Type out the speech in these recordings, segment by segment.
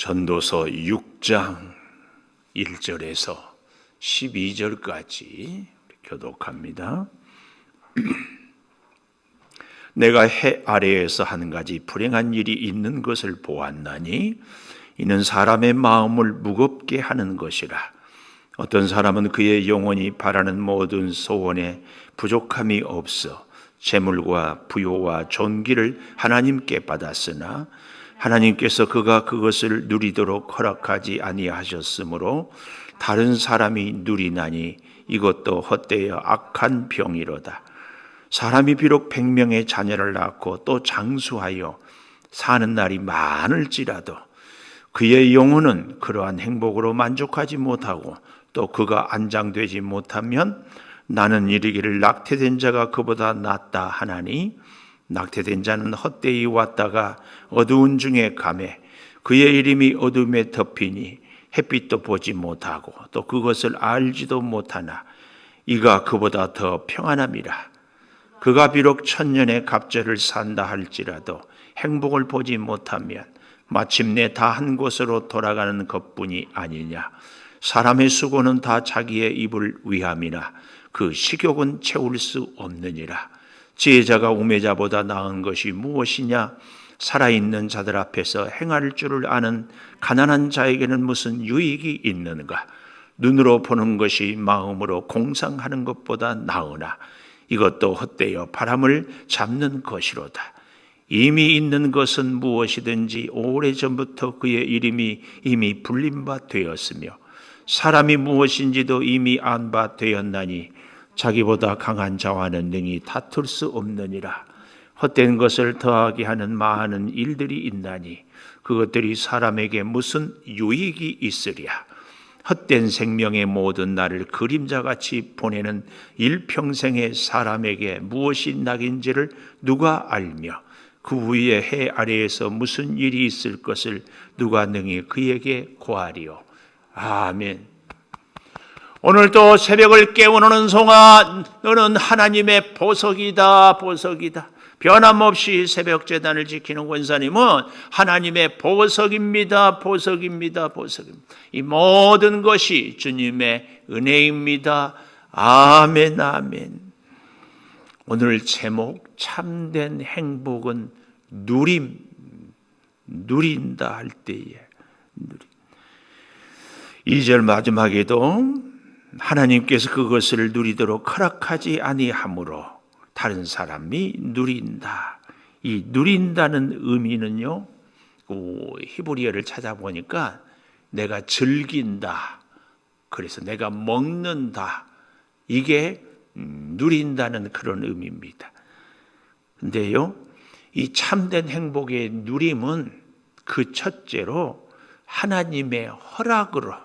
전도서 6장 1절에서 12절까지 교독합니다. 내가 해 아래에서 한 가지 불행한 일이 있는 것을 보았나니 이는 사람의 마음을 무겁게 하는 것이라. 어떤 사람은 그의 영혼이 바라는 모든 소원에 부족함이 없어 재물과 부요와 존귀를 하나님께 받았으나 하나님께서 그가 그것을 누리도록 허락하지 아니하셨으므로 다른 사람이 누리나니 이것도 헛되어 악한 병이로다. 사람이 비록 100명의 자녀를 낳고 또 장수하여 사는 날이 많을지라도 그의 영혼은 그러한 행복으로 만족하지 못하고 또 그가 안장되지 못하면 나는 이르기를 낙태된 자가 그보다 낫다 하나니 낙태된 자는 헛되이 왔다가 어두운 중에 가매 그의 이름이 어둠에 덮이니 햇빛도 보지 못하고 또 그것을 알지도 못하나 이가 그보다 더 평안함이라. 그가 비록 1000년의 갑절을 산다 할지라도 행복을 보지 못하면 마침내 다 한 곳으로 돌아가는 것뿐이 아니냐. 사람의 수고는 다 자기의 입을 위함이나 그 식욕은 채울 수 없느니라. 지혜자가 우매자보다 나은 것이 무엇이냐? 살아있는 자들 앞에서 행할 줄을 아는 가난한 자에게는 무슨 유익이 있는가? 눈으로 보는 것이 마음으로 공상하는 것보다 나으나 이것도 헛되어 바람을 잡는 것이로다. 이미 있는 것은 무엇이든지 오래전부터 그의 이름이 이미 불린 바 되었으며 사람이 무엇인지도 이미 안 바 되었나니 자기보다 강한 자와는 능히 다툴 수 없느니라. 헛된 것을 더하게 하는 많은 일들이 있나니 그것들이 사람에게 무슨 유익이 있으랴. 헛된 생명의 모든 날을 그림자같이 보내는 일평생의 사람에게 무엇이 낙인지를 누가 알며 그 위에 해 아래에서 무슨 일이 있을 것을 누가 능히 그에게 고하리요. 아멘. 오늘도 새벽을 깨우는 송아 너는 하나님의 보석이다. 보석이다. 변함없이 새벽 제단을 지키는 권사님은 하나님의 보석입니다. 보석입니다. 보석입니다. 이 모든 것이 주님의 은혜입니다. 아멘. 아멘. 오늘 제목 참된 행복은 누린다 할 때에 2절 마지막에도 하나님께서 그것을 누리도록 허락하지 아니하므로 다른 사람이 누린다. 이 누린다는 의미는요, 히브리어를 찾아보니까 내가 즐긴다. 그래서 내가 먹는다. 이게 누린다는 그런 의미입니다. 근데요, 이 참된 행복의 누림은 그 첫째로 하나님의 허락으로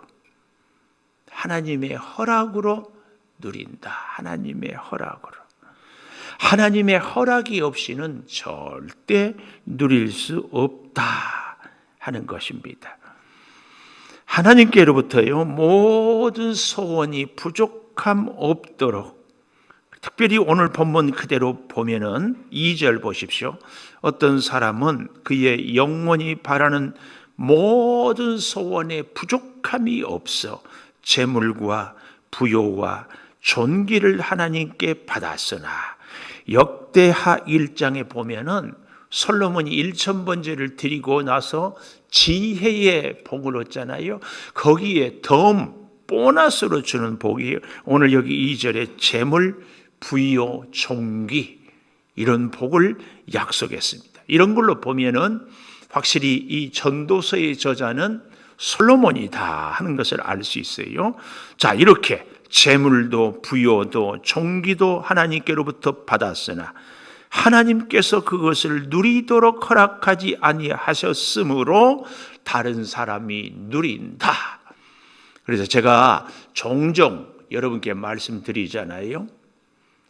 누린다. 하나님의 허락으로. 하나님의 허락이 없이는 절대 누릴 수 없다 하는 것입니다. 하나님께로부터요 모든 소원이 부족함 없도록, 특별히 오늘 본문 그대로 보면은 2절 보십시오. 어떤 사람은 그의 영혼이 바라는 모든 소원에 부족함이 없어 재물과 부요와 존귀를 하나님께 받았으나, 역대하 1장에 보면은 솔로몬이 1000번제를 드리고 나서 지혜의 복을 얻잖아요. 거기에 더 보너스로 주는 복이 오늘 여기 2절에 재물, 부요, 존귀 이런 복을 약속했습니다. 이런 걸로 보면은 확실히 이 전도서의 저자는 솔로몬이다 하는 것을 알 수 있어요. 자, 이렇게 재물도 부요도 존귀도 하나님께로부터 받았으나 하나님께서 그것을 누리도록 허락하지 아니하셨으므로 다른 사람이 누린다. 그래서 제가 종종 여러분께 말씀드리잖아요.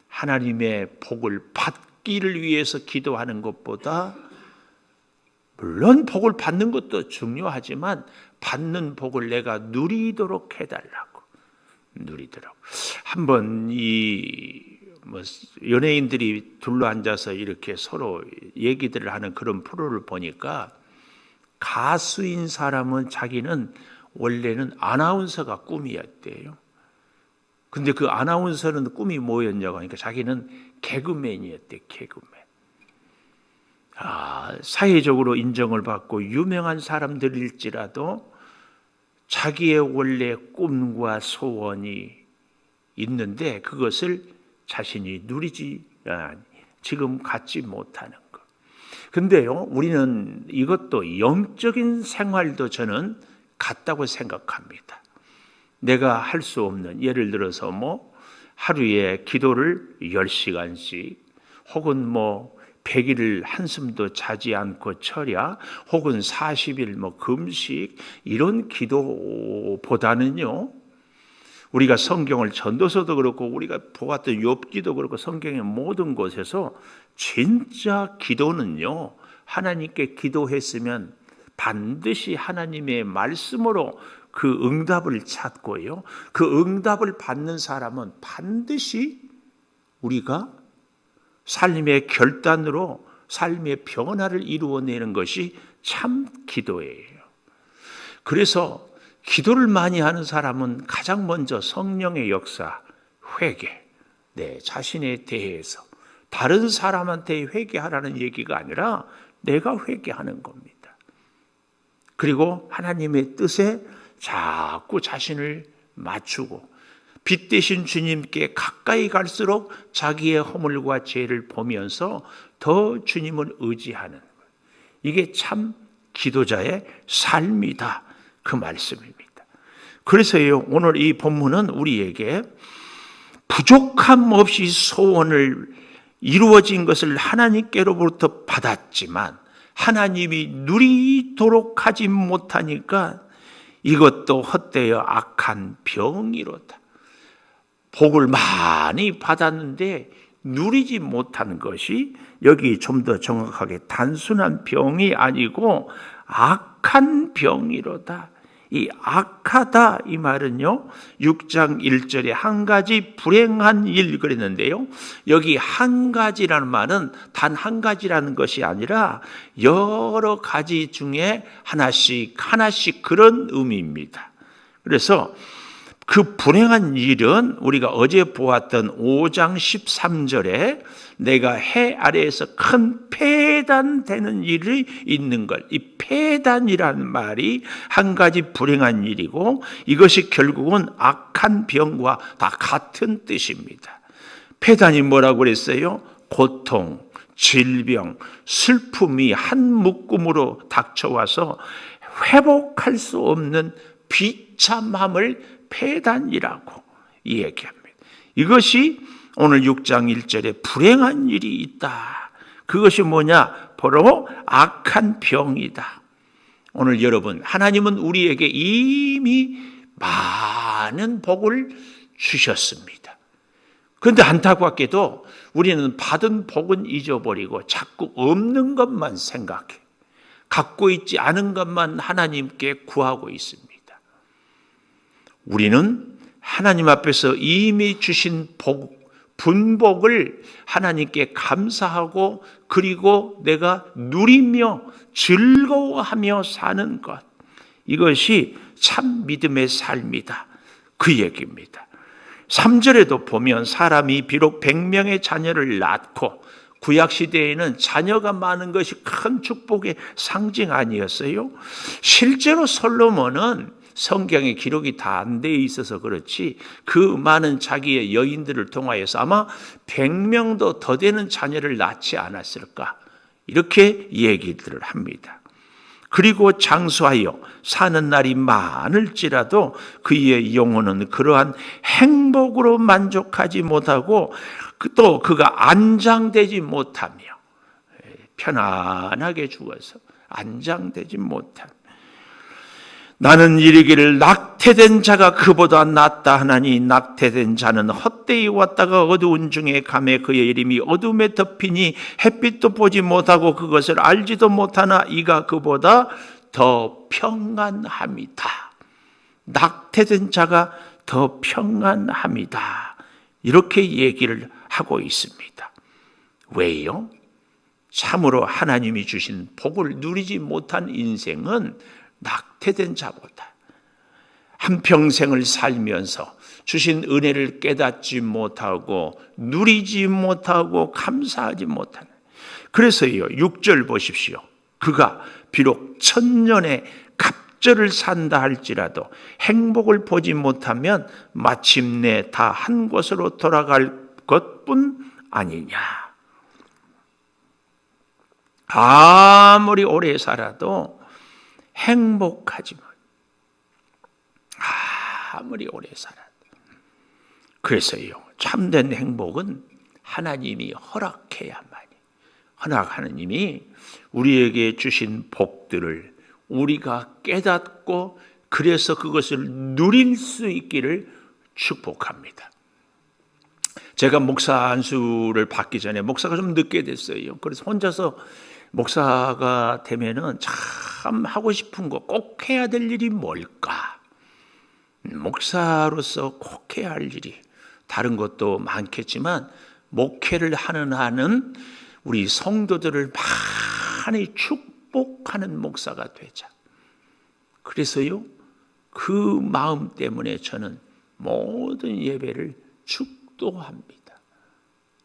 하나님의 복을 받기를 위해서 기도하는 것보다, 물론 복을 받는 것도 중요하지만 받는 복을 내가 누리도록 해달라고. 누리도록. 한번 연예인들이 둘러 앉아서 이렇게 서로 얘기들을 하는 그런 프로를 보니까 가수인 사람은 자기는 원래는 아나운서가 꿈이었대요. 근데 그 아나운서는 꿈이 뭐였냐고 하니까 자기는 개그맨이었대, 개그맨. 사회적으로 인정을 받고 유명한 사람들일지라도 자기의 원래 꿈과 소원이 있는데 그것을 자신이 누리지, 지금 갖지 못하는 것. 근데요, 우리는 이것도 영적인 생활도 저는 같다고 생각합니다. 내가 할 수 없는, 예를 들어서 하루에 기도를 10시간씩 혹은 100일을 한숨도 자지 않고 철야 혹은 40일 금식, 이런 기도보다는요, 우리가 성경을 전도서도 그렇고 우리가 보았던 욥기도 그렇고 성경의 모든 곳에서 진짜 기도는요, 하나님께 기도했으면 반드시 하나님의 말씀으로 그 응답을 찾고요, 그 응답을 받는 사람은 반드시 우리가 삶의 결단으로 삶의 변화를 이루어내는 것이 참 기도예요. 그래서 기도를 많이 하는 사람은 가장 먼저 성령의 역사, 회개, 내 자신에 대해서 다른 사람한테 회개하라는 얘기가 아니라 내가 회개하는 겁니다. 그리고 하나님의 뜻에 자꾸 자신을 맞추고 빛 대신 주님께 가까이 갈수록 자기의 허물과 죄를 보면서 더 주님을 의지하는 것. 이게 참 기도자의 삶이다, 그 말씀입니다. 그래서요, 오늘 이 본문은 우리에게 부족함 없이 소원을 이루어진 것을 하나님께로부터 받았지만 하나님이 누리도록 하지 못하니까 이것도 헛되어 악한 병이로다. 복을 많이 받았는데 누리지 못한 것이, 여기 좀 더 정확하게 단순한 병이 아니고 악한 병이로다. 이 악하다, 이 말은요 6장 1절에 한 가지 불행한 일 그랬는데요, 여기 한 가지라는 말은 단 한 가지라는 것이 아니라 여러 가지 중에 하나씩 그런 의미입니다. 그래서 그 불행한 일은 우리가 어제 보았던 5장 13절에 내가 해 아래에서 큰 폐단되는 일이 있는 것, 이 폐단이라는 말이 한 가지 불행한 일이고 이것이 결국은 악한 병과 다 같은 뜻입니다. 폐단이 뭐라고 그랬어요? 고통, 질병, 슬픔이 한 묶음으로 닥쳐와서 회복할 수 없는 비참함을 폐단이라고 얘기합니다. 이것이 오늘 6장 1절에 불행한 일이 있다. 그것이 뭐냐? 바로 악한 병이다. 오늘 여러분, 하나님은 우리에게 이미 많은 복을 주셨습니다. 그런데 안타깝게도 우리는 받은 복은 잊어버리고 자꾸 없는 것만 생각해, 갖고 있지 않은 것만 하나님께 구하고 있습니다. 우리는 하나님 앞에서 이미 주신 복, 분복을 하나님께 감사하고 그리고 내가 누리며 즐거워하며 사는 것, 이것이 참 믿음의 삶이다, 그 얘기입니다. 3절에도 보면 사람이 비록 100명의 자녀를 낳고, 구약시대에는 자녀가 많은 것이 큰 축복의 상징 아니었어요? 실제로 솔로몬은 성경에 기록이 다 안 돼 있어서 그렇지 그 많은 자기의 여인들을 통하여서 아마 100명도 더 되는 자녀를 낳지 않았을까, 이렇게 얘기들을 합니다. 그리고 장수하여 사는 날이 많을지라도 그의 영혼은 그러한 행복으로 만족하지 못하고 또 그가 안장되지 못하며, 편안하게 죽어서 안장되지 못하며, 나는 이르기를 낙태된 자가 그보다 낫다 하나니 낙태된 자는 헛되이 왔다가 어두운 중에 가매 그의 이름이 어둠에 덮이니 햇빛도 보지 못하고 그것을 알지도 못하나 이가 그보다 더 평안함이다. 낙태된 자가 더 평안함이다. 이렇게 얘기를 하고 있습니다. 왜요? 참으로 하나님이 주신 복을 누리지 못한 인생은 낙태된 자보다 한평생을 살면서 주신 은혜를 깨닫지 못하고 누리지 못하고 감사하지 못하는, 그래서요 6절 보십시오. 그가 비록 천년의 갑절을 산다 할지라도 행복을 보지 못하면 마침내 다 한 곳으로 돌아갈 것뿐 아니냐. 아무리 오래 살아도 행복하지 못. 아무리 오래 살아도. 그래서요 참된 행복은 하나님이 허락해야만이, 하나님이 우리에게 주신 복들을 우리가 깨닫고 그래서 그것을 누릴 수 있기를 축복합니다. 제가 목사 안수를 받기 전에 목사가 좀 늦게 됐어요. 그래서 혼자서 목사가 되면은 참 하고 싶은 거, 꼭 해야 될 일이 뭘까? 목사로서 꼭 해야 할 일이 다른 것도 많겠지만 목회를 하는 한은 우리 성도들을 많이 축복하는 목사가 되자. 그래서요 그 마음 때문에 저는 모든 예배를 축도합니다.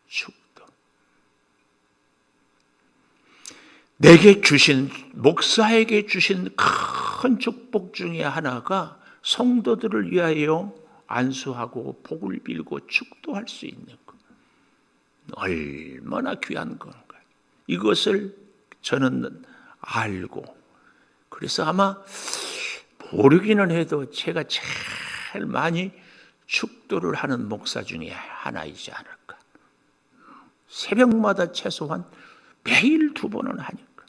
축도. 내게 주신, 목사에게 주신 큰 축복 중에 하나가 성도들을 위하여 안수하고 복을 빌고 축도할 수 있는 것. 얼마나 귀한 건가. 이것을 저는 알고, 그래서 아마 모르기는 해도 제가 제일 많이 축도를 하는 목사 중에 하나이지 않을까. 새벽마다 최소한 매일 2번은 하니까.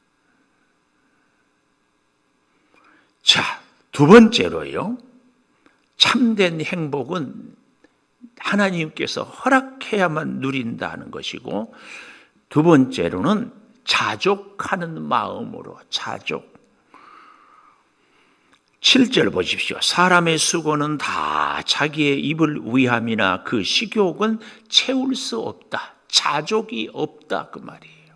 자, 두 번째로요, 참된 행복은 하나님께서 허락해야만 누린다는 것이고, 두 번째로는 자족하는 마음으로, 자족. 7절 보십시오. 사람의 수고는 다 자기의 입을 위함이나 그 식욕은 채울 수 없다. 자족이 없다 그 말이에요.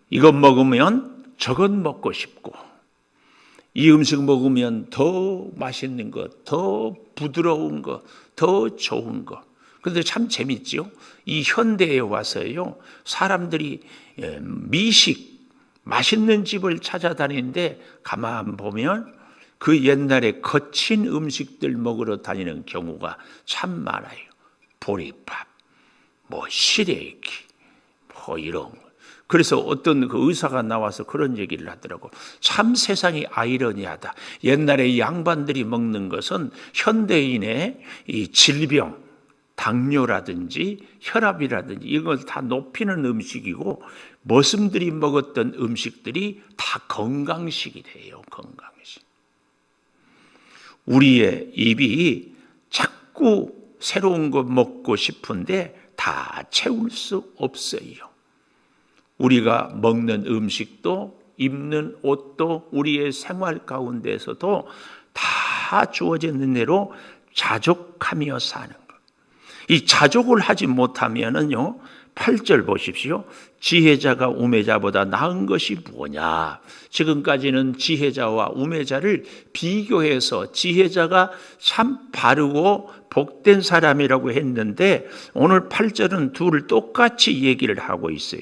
이것 먹으면 저것 먹고 싶고, 이 음식 먹으면 더 맛있는 것, 더 부드러운 것, 더 좋은 것. 그런데 참 재밌지요. 이 현대에 와서요 사람들이 미식, 맛있는 집을 찾아다니는데 가만 보면 그 옛날에 거친 음식들 먹으러 다니는 경우가 참 많아요. 보리밥, 뭐 시래기, 뭐 이런 거. 그래서 어떤 그 의사가 나와서 그런 얘기를 하더라고. 참 세상이 아이러니하다. 옛날에 양반들이 먹는 것은 현대인의 이 질병, 당뇨라든지 혈압이라든지 이걸 다 높이는 음식이고, 머슴들이 먹었던 음식들이 다 건강식이래요. 건강식. 우리의 입이 자꾸 새로운 거 먹고 싶은데 다 채울 수 없어요. 우리가 먹는 음식도 입는 옷도 우리의 생활 가운데서도 다 주어지는 대로 자족하며 사는 것. 이 자족을 하지 못하면은요, 8절 보십시오. 지혜자가 우매자보다 나은 것이 뭐냐. 지금까지는 지혜자와 우매자를 비교해서 지혜자가 참 바르고 복된 사람이라고 했는데, 오늘 8절은 둘을 똑같이 얘기를 하고 있어요.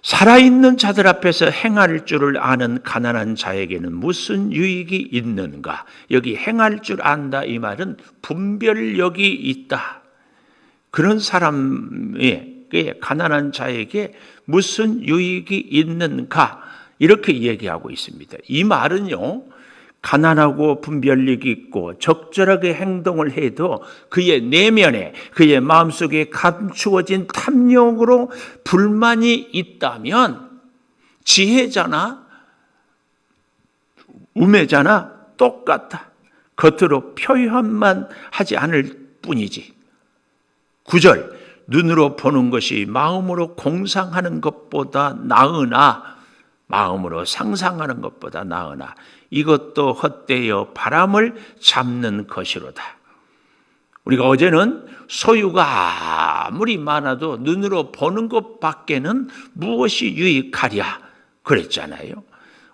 살아있는 자들 앞에서 행할 줄을 아는 가난한 자에게는 무슨 유익이 있는가? 여기 행할 줄 안다 이 말은 분별력이 있다. 그런 사람에게, 가난한 자에게 무슨 유익이 있는가? 이렇게 얘기하고 있습니다. 이 말은요, 가난하고 분별력이 있고 적절하게 행동을 해도 그의 내면에, 그의 마음속에 감추어진 탐욕으로 불만이 있다면 지혜자나 우매자나 똑같다. 겉으로 표현만 하지 않을 뿐이지. 9절, 눈으로 보는 것이 마음으로 공상하는 것보다 나으나, 마음으로 상상하는 것보다 나으나 이것도 헛되어 바람을 잡는 것이로다. 우리가 어제는 소유가 아무리 많아도 눈으로 보는 것밖에는 무엇이 유익하랴 그랬잖아요.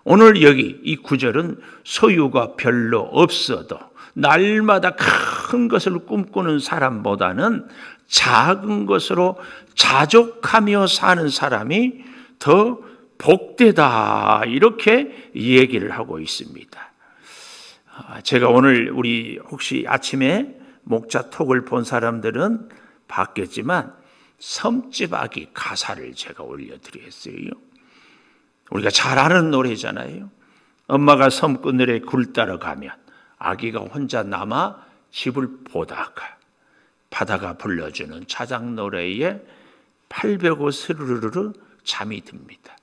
오늘 여기 이 구절은 소유가 별로 없어도 날마다 큰 것을 꿈꾸는 사람보다는 작은 것으로 자족하며 사는 사람이 더 복되다, 이렇게 얘기를 하고 있습니다. 제가 오늘 우리 혹시 아침에 목자 톡을 본 사람들은 봤겠지만 섬집 아기 가사를 제가 올려드렸어요. 우리가 잘 아는 노래잖아요. 엄마가 섬 그늘에 굴 따러 가면 아기가 혼자 남아 집을 보다가 바다가 불러주는 자작 노래에 팔 베고 스르르르 잠이 듭니다.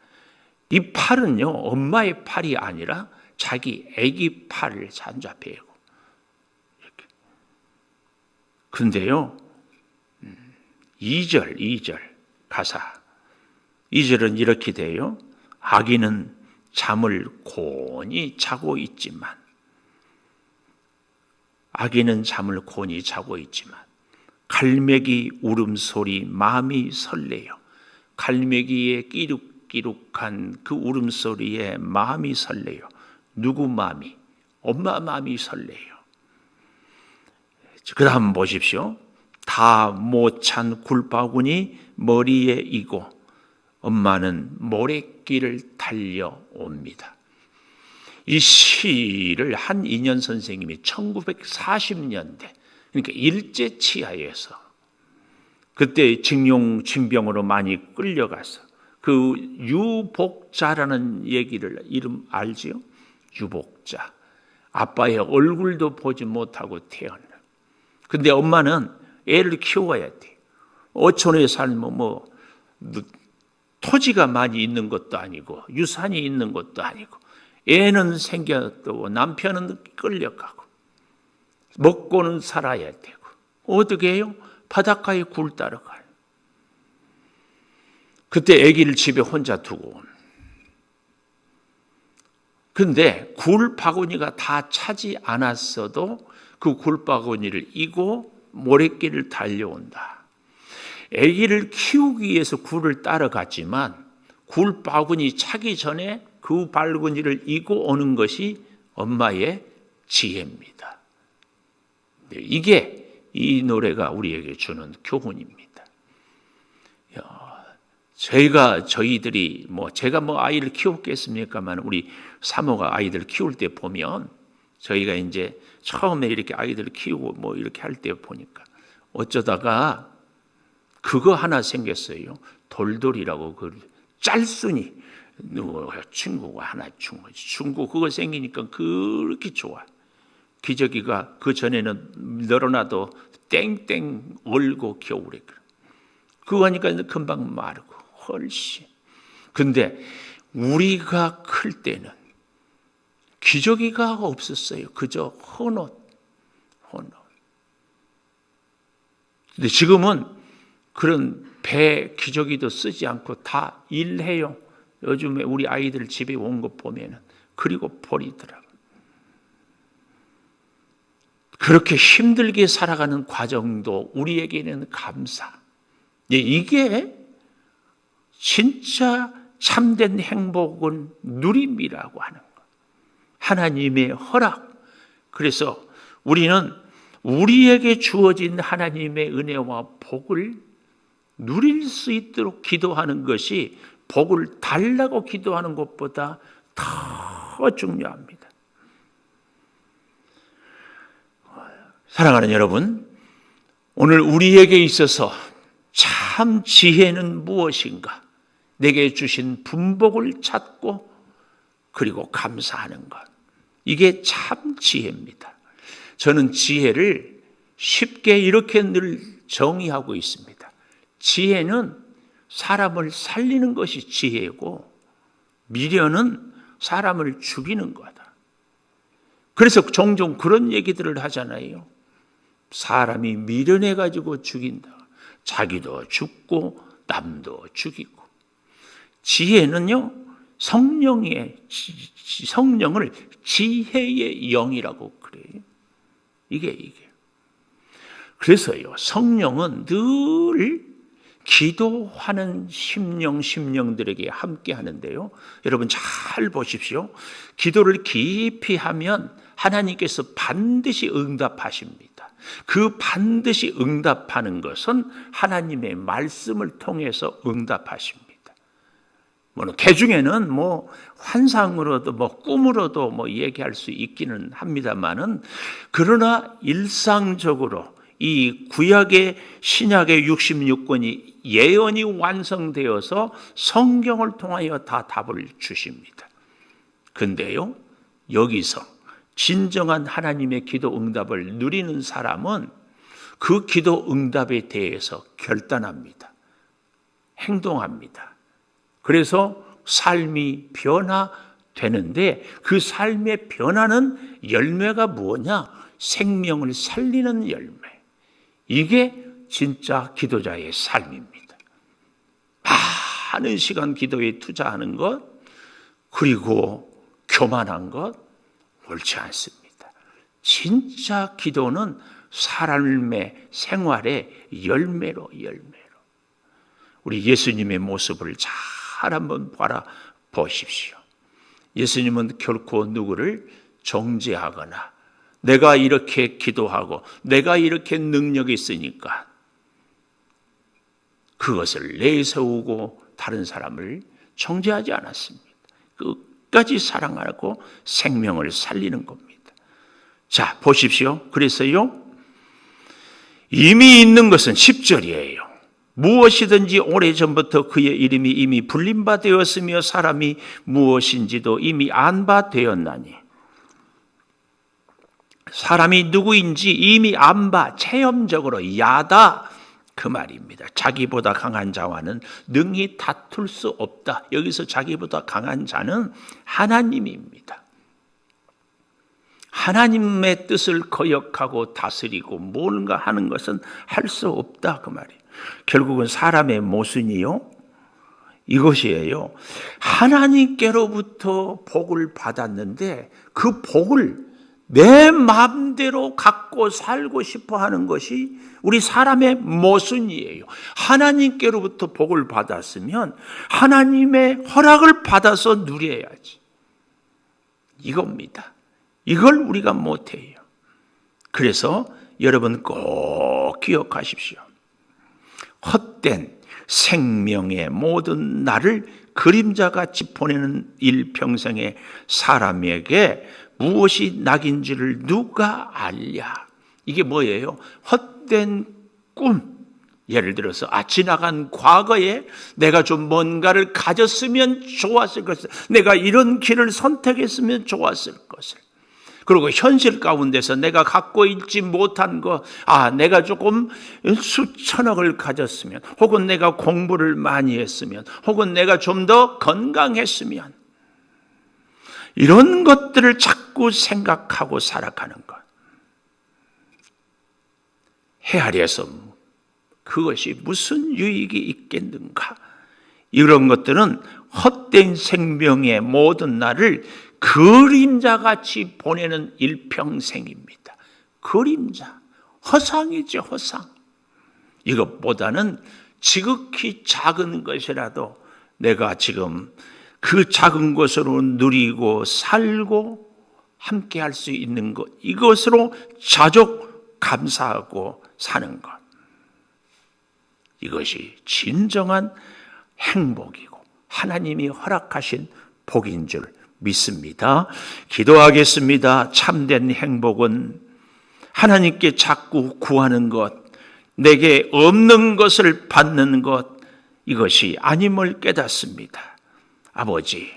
이 팔은요, 엄마의 팔이 아니라 자기 아기 팔을 잔잡히고 이렇게. 근데요, 2절 가사 2절은 이렇게 돼요. 아기는 잠을 곤히 자고 있지만, 아기는 잠을 곤히 자고 있지만 갈매기 울음소리 마음이 설레요. 갈매기의 끼룩끼룩한 그 울음소리에 마음이 설레요. 누구 마음이? 엄마 마음이 설레요. 그 다음 보십시오. 다 못 찬 굴바구니 머리에 이고 엄마는 모래길을 달려옵니다. 이 시를 한인현 선생님이 1940년대, 그러니까 일제치하에서 그때 징용징병으로 많이 끌려가서 그 유복자라는 얘기를 이름 알지요? 유복자. 아빠의 얼굴도 보지 못하고 태어나. 근데 엄마는 애를 키워야 돼. 어촌에 살면 토지가 많이 있는 것도 아니고 유산이 있는 것도 아니고 애는 생겨도 남편은 끌려가고 먹고는 살아야 되고 어떻게 해요? 바닷가에 굴 따러 가요. 그때 아기를 집에 혼자 두고 근데 굴 바구니가 다 차지 않았어도 그 굴 바구니를 이고 모래길을 달려온다. 아기를 키우기 위해서 굴을 따라갔지만 굴 바구니 차기 전에 그 바구니를 이고 오는 것이 엄마의 지혜입니다. 이게 이 노래가 우리에게 주는 교훈입니다. 저희들이 제가 아이를 키웠겠습니까만 우리 사모가 아이들 키울 때 보면 저희가 이제 처음에 이렇게 아이들을 키우고 이렇게 할 때 보니까 어쩌다가 그거 하나 생겼어요. 돌돌이라고 그 짤순이 친구가 하나 준 거지. 중고 그거 생기니까 그렇게 좋아. 기저귀가 그 전에는 널어놔도 땡땡 얼고 겨울에 그거 하니까 금방 마르고 훨씬. 근데 우리가 클 때는 기저귀가 없었어요. 그저 헌옷. 근데 지금은 그런 배 기저귀도 쓰지 않고 다 일회용. 요즘에 우리 아이들 집에 온 거 보면은 그리고 버리더라고요. 그렇게 힘들게 살아가는 과정도 우리에게는 감사. 이게 진짜 참된 행복은 누림이라고 하는 것. 하나님의 허락. 그래서 우리는 우리에게 주어진 하나님의 은혜와 복을 누릴 수 있도록 기도하는 것이 복을 달라고 기도하는 것보다 더 중요합니다. 사랑하는 여러분, 오늘 우리에게 있어서 참 지혜는 무엇인가? 내게 주신 분복을 찾고 그리고 감사하는 것. 이게 참 지혜입니다. 저는 지혜를 쉽게 이렇게 늘 정의하고 있습니다. 지혜는 사람을 살리는 것이 지혜고 미련은 사람을 죽이는 거다. 그래서 종종 그런 얘기들을 하잖아요. 사람이 미련해가지고 죽인다. 자기도 죽고 남도 죽이고. 지혜는요, 성령을 지혜의 영이라고 그래요. 이게. 그래서요, 성령은 늘 기도하는 심령들에게 함께 하는데요. 여러분 잘 보십시오. 기도를 깊이 하면 하나님께서 반드시 응답하십니다. 그 반드시 응답하는 것은 하나님의 말씀을 통해서 응답하십니다. 개중에는 환상으로도 꿈으로도 얘기할 수 있기는 합니다만은, 그러나 일상적으로 이 구약의 신약의 66권이 예언이 완성되어서 성경을 통하여 다 답을 주십니다. 근데요, 여기서 진정한 하나님의 기도 응답을 누리는 사람은 그 기도 응답에 대해서 결단합니다. 행동합니다. 그래서 삶이 변화되는데, 그 삶의 변화는 열매가 뭐냐? 생명을 살리는 열매. 이게 진짜 기도자의 삶입니다. 많은 시간 기도에 투자하는 것, 그리고 교만한 것 옳지 않습니다. 진짜 기도는 삶의 생활의 열매로. 우리 예수님의 모습을 잘 한번 바라보십시오. 예수님은 결코 누구를 정죄하거나 내가 이렇게 기도하고 내가 이렇게 능력이 있으니까 그것을 내세우고 다른 사람을 정죄하지 않았습니다. 끝까지 사랑하고 생명을 살리는 겁니다. 자, 보십시오. 그래서요, 이미 있는 것은 10절이에요. 무엇이든지 오래전부터 그의 이름이 이미 불린 바 되었으며 사람이 무엇인지도 이미 안 바 되었나니, 사람이 누구인지 이미 안 바, 체험적으로 야다, 그 말입니다. 자기보다 강한 자와는 능히 다툴 수 없다. 여기서 자기보다 강한 자는 하나님입니다. 하나님의 뜻을 거역하고 다스리고 뭔가 하는 것은 할 수 없다, 그 말이에요. 결국은 사람의 모순이요, 이것이에요. 하나님께로부터 복을 받았는데 그 복을 내 마음대로 갖고 살고 싶어 하는 것이 우리 사람의 모순이에요. 하나님께로부터 복을 받았으면 하나님의 허락을 받아서 누려야지. 이겁니다. 이걸 우리가 못해요. 그래서 여러분 꼭 기억하십시오. 헛된 생명의 모든 날을 그림자같이 보내는 일평생의 사람에게 무엇이 낙인지를 누가 알랴? 이게 뭐예요? 헛된 꿈. 예를 들어서 지나간 과거에 내가 좀 뭔가를 가졌으면 좋았을 것을, 내가 이런 길을 선택했으면 좋았을 것을, 그리고 현실 가운데서 내가 갖고 있지 못한 거, 내가 조금 수천억을 가졌으면, 혹은 내가 공부를 많이 했으면, 혹은 내가 좀 더 건강했으면, 이런 것들을 자꾸 생각하고 살아가는 것. 헤아려서 그것이 무슨 유익이 있겠는가? 이런 것들은 헛된 생명의 모든 날을 그림자같이 보내는 일평생입니다. 그림자, 허상이죠, 허상. 이것보다는 지극히 작은 것이라도 내가 지금 그 작은 것으로 누리고 살고 함께 할 수 있는 것, 이것으로 자족 감사하고 사는 것. 이것이 진정한 행복이고 하나님이 허락하신 복인 줄 믿습니다. 기도하겠습니다. 참된 행복은 하나님께 자꾸 구하는 것, 내게 없는 것을 받는 것, 이것이 아님을 깨닫습니다. 아버지,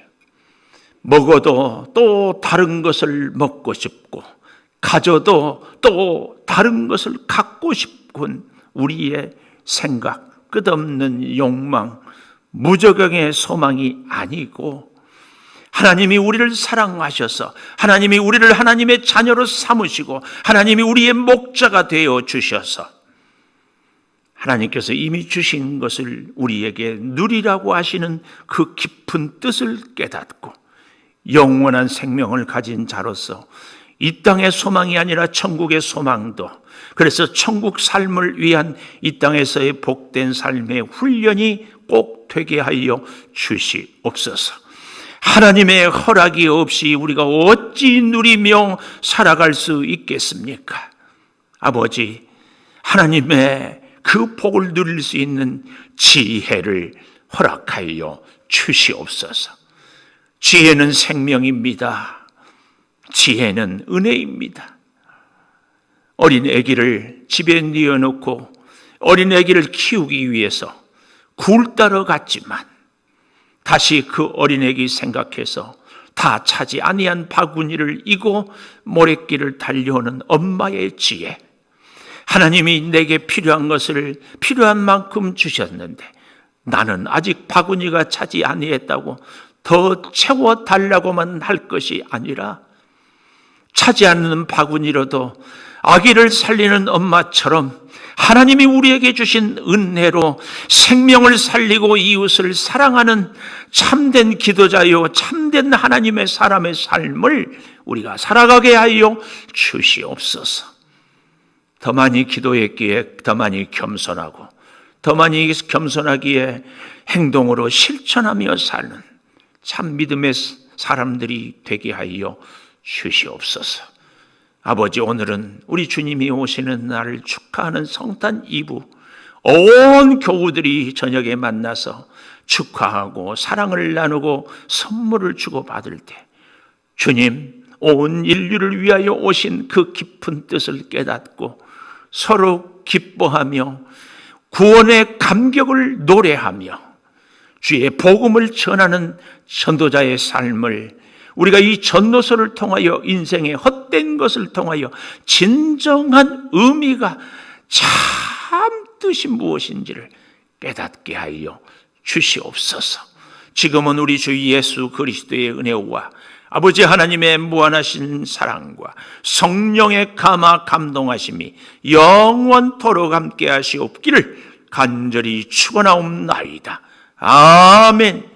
먹어도 또 다른 것을 먹고 싶고, 가져도 또 다른 것을 갖고 싶은 우리의 생각, 끝없는 욕망, 무저경의 소망이 아니고, 하나님이 우리를 사랑하셔서 하나님이 우리를 하나님의 자녀로 삼으시고 하나님이 우리의 목자가 되어 주셔서 하나님께서 이미 주신 것을 우리에게 누리라고 하시는 그 깊은 뜻을 깨닫고 영원한 생명을 가진 자로서 이 땅의 소망이 아니라 천국의 소망도, 그래서 천국 삶을 위한 이 땅에서의 복된 삶의 훈련이 꼭 되게 하여 주시옵소서. 하나님의 허락이 없이 우리가 어찌 누리며 살아갈 수 있겠습니까? 아버지, 하나님의 그 복을 누릴 수 있는 지혜를 허락하여 주시옵소서. 지혜는 생명입니다. 지혜는 은혜입니다. 어린 아기를 집에 뉘어놓고 어린 아기를 키우기 위해서 굴 따러 갔지만 다시 그 어린 아기 생각해서 다 차지 아니한 바구니를 이고 모래길을 달려오는 엄마의 지혜. 하나님이 내게 필요한 것을 필요한 만큼 주셨는데 나는 아직 바구니가 차지 아니했다고 더 채워달라고만 할 것이 아니라 차지 않는 바구니로도 아기를 살리는 엄마처럼 하나님이 우리에게 주신 은혜로 생명을 살리고 이웃을 사랑하는 참된 기도자요 참된 하나님의 사람의 삶을 우리가 살아가게 하여 주시옵소서. 더 많이 기도했기에 더 많이 겸손하고, 더 많이 겸손하기에 행동으로 실천하며 사는 참 믿음의 사람들이 되게 하여 주시옵소서. 아버지, 오늘은 우리 주님이 오시는 날을 축하하는 성탄 이브, 온 교우들이 저녁에 만나서 축하하고 사랑을 나누고 선물을 주고받을 때 주님, 온 인류를 위하여 오신 그 깊은 뜻을 깨닫고 서로 기뻐하며 구원의 감격을 노래하며 주의 복음을 전하는 전도자의 삶을 우리가 이 전도서를 통하여 인생의 헛된 것을 통하여 진정한 의미가 참 뜻이 무엇인지를 깨닫게 하여 주시옵소서. 지금은 우리 주 예수 그리스도의 은혜와 아버지 하나님의 무한하신 사랑과 성령의 감화 감동하심이 영원토록 함께 하시옵기를 간절히 축원하옵나이다. 아멘.